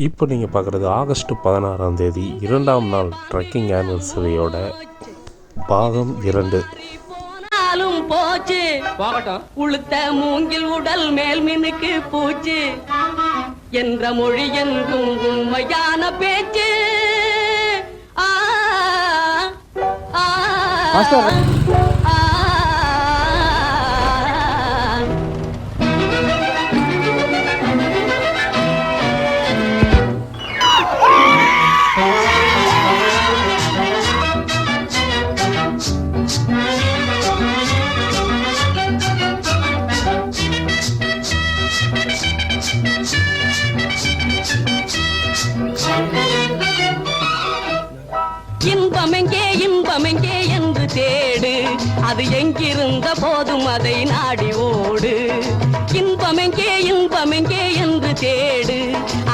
இப்போ நீங்கள் பார்க்குறது ஆகஸ்ட் 16ஆம் தேதி 2ஆம் நாள் ட்ரெக்கிங் ஆனிவர்சரியோட பாகம் 2. போச்சு உளுத்த மூங்கில் உடல் மேல் மினுக்கு பூச்சு என்ற மொழி என்றும் உண்மையான பேச்சு. இன்பமெங்கே என்று தேடு, அது எங்கிருந்த போதும் அதை நாடி ஓடு. இன்பமெங்கே என்று தேடு.